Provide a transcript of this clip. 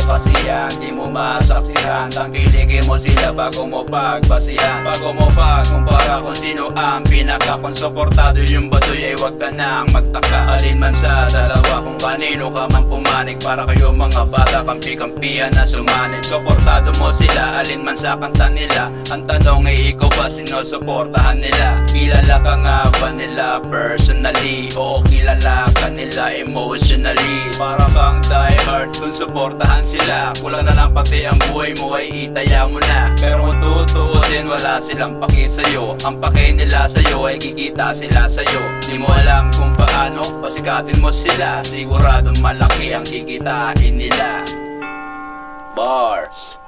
kasi yan di mo masaksihan. Tangkilikin mo sila bago mo pagbasihan, bago mo pagkumpara kung sino ang pinaka-konsuportado. Yung batoy ay wag ka nang magtaka. Alin man sa dalawa kung kanino ka man pumanig, para kayo mga bata kampi-kampihan na sumanig. Suportado mo sila alin man sa kanta nila. Ang tanong ay ikaw ba sinusuportahan nila? Kilala ka nga ba nila personally? O kilala ka nila emotionally? Para kang diehard kung suportahan sila. Kulang na lang pati ang buhay mo ay itaya mo na. Pero kung tutuusin wala silang paki sa'yo. Ang paki nila sa'yo ay kikita sila sa'yo. Di mo alam kung paano pasikatin mo sila. Siguradong malaki ang kikitain nila. Bars.